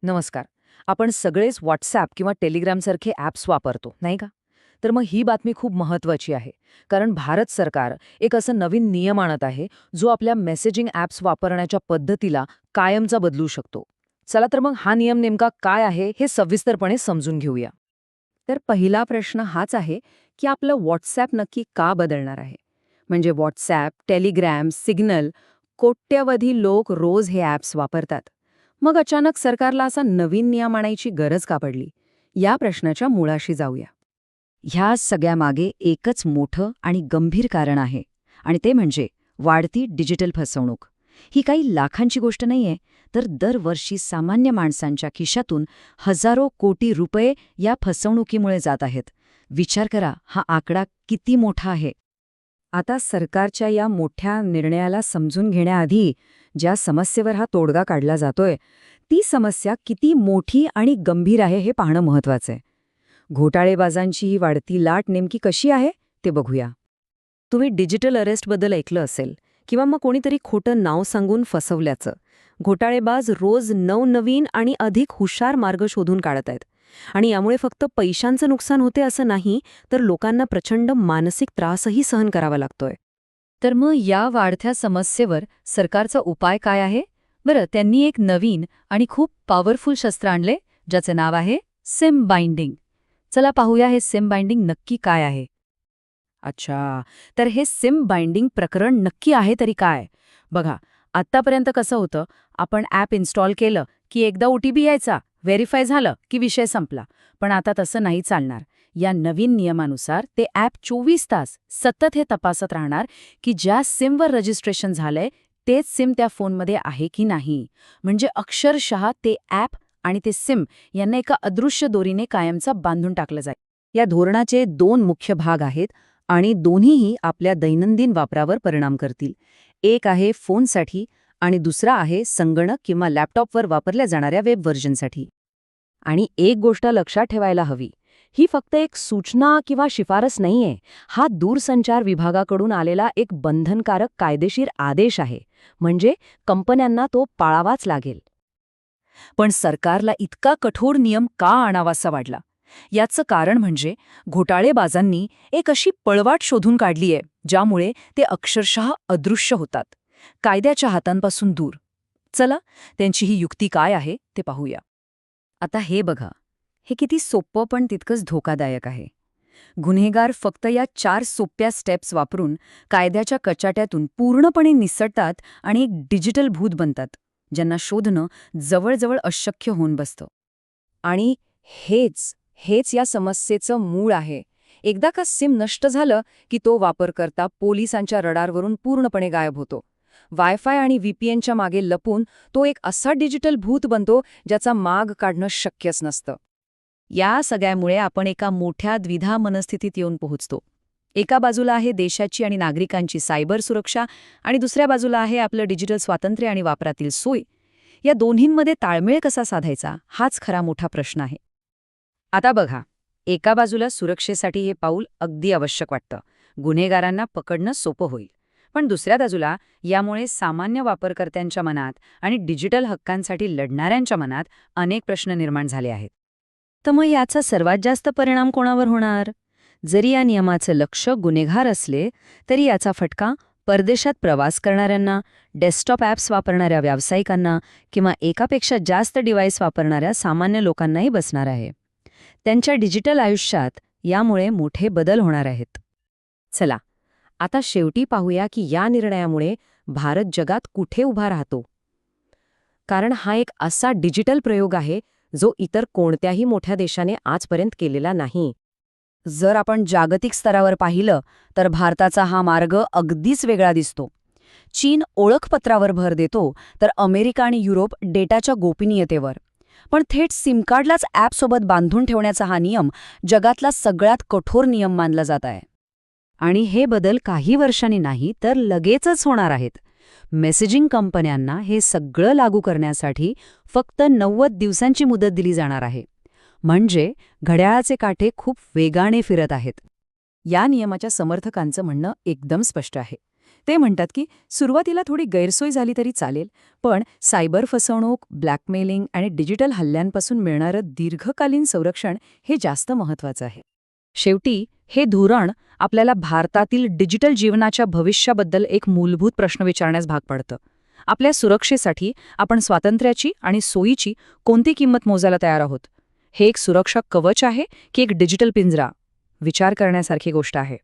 नमस्कार. आपण सगळेच व्हॉट्सॲप किंवा टेलिग्रामसारखे ॲप्स वापरतो, नाही का? तर मग ही बातमी खूप महत्त्वाची आहे. कारण भारत सरकार एक असं नवीन नियम आणत आहे, जो आपल्या मेसेजिंग ॲप्स वापरण्याच्या पद्धतीला कायमचा बदलू शकतो. चला तर मग हा नियम नेमका काय आहे, हे सविस्तरपणे समजून घेऊया. तर पहिला प्रश्न हाच आहे की आपलं व्हॉट्सॲप नक्की का बदलणार आहे. म्हणजे व्हॉट्सॲप, टेलिग्रॅम, सिग्नल कोट्यवधी लोक रोज हे ॲप्स वापरतात. मग अचानक सरकारला असा नवीन नियम आणायची गरज का पडली? या प्रश्नाच्या मुळाशी जाऊया. ह्या सगळ्यामागे एकच मोठं आणि गंभीर कारण आहे आणि ते म्हणजे वाढती डिजिटल फसवणूक. ही काही लाखांची गोष्ट नाहीये, तर दरवर्षी सामान्य माणसांच्या खिशातून हजारो कोटी रुपये या फसवणुकीमुळे जात आहेत. विचार करा, हा आकडा किती मोठा आहे. आता सरकारच्या या मोठ्या निर्णयाला समजून घेण्याआधी ज्या समस्येवर हा तोडगा काढला जातोय, ती समस्या किती मोठी आणि गंभीर आहे हे पाहणं महत्वाचं आहे. घोटाळेबाजांची ही वाढती लाट नेमकी कशी आहे ते बघूया. तुम्ही डिजिटल अरेस्टबद्दल ऐकलं असेल किंवा मग कोणीतरी खोटं नाव सांगून फसवल्याचं. घोटाळेबाज रोज नवनवीन आणि अधिक हुशार मार्ग शोधून काढत आहेत. आणि यामुळे फक्त पैशांचं नुकसान होते असं नाही, तर लोकांना प्रचंड मानसिक त्रासही सहन करावा लागतोय. तर मग या वाढत्या समस्येवर सरकारचा उपाय काय आहे? बरं, त्यांनी एक नवीन आणि खूप पॉवरफुल शस्त्र आणले, ज्याचे नाव आहे सिम बाइंडिंग. चला पाहूया हे सिम बाइंडिंग नक्की काय आहे. अच्छा, तर हे सिम बाइंडिंग प्रकरण नक्की आहे तरी काय? बघा, आत्तापर्यंत कसं होतं, आपण ॲप इन्स्टॉल केलं की एकदा OTP यायचा, व्हेरीफाय झालं की विषय संपला. पण आता तसं नाही चालणार. या नवीन नियमानुसार ते ॲप 24 तास सतत हे तपासत राहणार की ज्या सिमवर रजिस्ट्रेशन झालंय तेच सिम त्या फोनमध्ये आहे की नाही. म्हणजे अक्षरशः ते ॲप आणि ते सिम यांना एका अदृश्य दोरीने कायमचा बांधून टाकलं जाईल. या धोरणाचे 2 मुख्य भाग आहेत आणि दोन्हीही आपल्या दैनंदिन वापरावर परिणाम करतील. एक आहे फोनसाठी आणि दुसरा आहे संगणक किंवा लॅपटॉपवर वापरल्या जाणाऱ्या वेब व्हर्जनसाठी. आणि एक गोष्ट लक्षात ठेवायला हवी, ही फक्त एक सूचना किंवा शिफारस नाहीये. हा दूरसंचार विभागाकडून आलेला एक बंधनकारक कायदेशीर आदेश आहे. म्हणजे कंपन्यांना तो पाळावाच लागेल. पण सरकारला इतका कठोर नियम का आणावासा वाटला? याचं कारण म्हणजे घोटाळेबाजांनी एक अशी पळवाट शोधून काढलीय ज्यामुळे ते अक्षरशः अदृश्य होतात, कायद्याच्या हातांपासून दूर. चला, त्यांची ही युक्ती काय आहे ते पाहूया. आता हे बघा, हे किती सोपं पण तितकंच धोकादायक आहे. गुन्हेगार फक्त या 4 सोप्या स्टेप्स वापरून कायद्याच्या कचाट्यातून पूर्णपणे निसटतात आणि एक डिजिटल भूत बनतात, ज्यांना शोधणं जवळजवळ अशक्य होऊन बसतं. आणि हेच या समस्येचं मूळ आहे. एकदा का सिम नष्ट झालं की तो वापरकर्ता पोलिसांच्या रडारवरून पूर्णपणे गायब होतो. वायफाय आणि VPNच्या मागे लपून तो एक असा डिजिटल भूत बनतो ज्याचा माग काढणं शक्यच नसतं. या सगळ्यामुळे आपण एका मोठ्या द्विधा मनस्थितीत येऊन पोहोचतो. एका बाजूला आहे देशाची आणि नागरिकांची सायबर सुरक्षा आणि दुसऱ्या बाजूला आहे आपलं डिजिटल स्वातंत्र्य आणि वापरातील सोय. या दोन्हींमध्ये ताळमेळ कसा साधायचा, हाच खरा मोठा प्रश्न आहे. आता बघा, एका बाजूला सुरक्षेसाठी हे पाऊल अगदी आवश्यक वाटतं. गुन्हेगारांना पकडणं सोपं होईल. पण दुसऱ्या बाजूला यामुळे सामान्य वापरकर्त्यांच्या मनात आणि डिजिटल हक्कांसाठी लढणाऱ्यांच्या मनात अनेक प्रश्न निर्माण झाले आहेत. तर मग याचा सर्वात जास्त परिणाम कोणावर होणार? जरी या नियमाचं लक्ष गुन्हेगार असले तरी याचा फटका परदेशात प्रवास करणाऱ्यांना, डेस्कटॉप ॲप्स वापरणाऱ्या व्यावसायिकांना किंवा एकापेक्षा जास्त डिव्हाइस वापरणाऱ्या सामान्य लोकांनाही बसणार आहे. त्यांच्या डिजिटल आयुष्यात यामुळे मोठे बदल होणार आहेत. चला, आता शेवटी पाहूया की या निर्णयामुळे भारत जगात कुठे उभा राहतो. कारण हा एक असा डिजिटल प्रयोग आहे जो इतर कोणत्याही मोठ्या देशाने आजपर्यंत केलेला नाही. जर आपण जागतिक स्तरावर पाहिलं तर भारताचा हा मार्ग अगदीच वेगळा दिसतो. चीन ओळखपत्रावर भर देतो, तर अमेरिका आणि युरोप डेटाच्या गोपनीयतेवर. पण थेट सिम कार्डलाच ॲपसोबत बांधून ठेवण्याचा हा नियम जगातला सगळ्यात कठोर नियम मानला जात आहे. आणि हे बदल काही वर्षांनी नाही तर लगेचच होणार आहेत. मेसेजिंग कंपन्यांना हे सगळं लागू करण्यासाठी फक्त 90 दिवसांची मुदत दिली जाणार आहे. म्हणजे घड्याळाचे काठे खूप वेगाने फिरत आहेत. या नियमाच्या समर्थकांचं म्हणणं एकदम स्पष्ट आहे. ते म्हणतात की सुरुवातीला थोडी गैरसोय झाली तरी चालेल, पण सायबर फसवणूक, ब्लॅकमेलिंग आणि डिजिटल हल्ल्यांपासून मिळणारं दीर्घकालीन संरक्षण हे जास्त महत्त्वाचं आहे. शेवटी हे धोरण आपल्याला भारतातील डिजिटल जीवनाच्या भविष्याबद्दल एक मूलभूत प्रश्न विचारण्यास भाग पडतं. आपल्या सुरक्षेसाठी आपण स्वातंत्र्याची आणि सोयीची कोणती किंमत मोजायला तयार आहोत? हे एक सुरक्षा कवच आहे की एक डिजिटल पिंजरा? विचार करण्यासारखी गोष्ट आहे.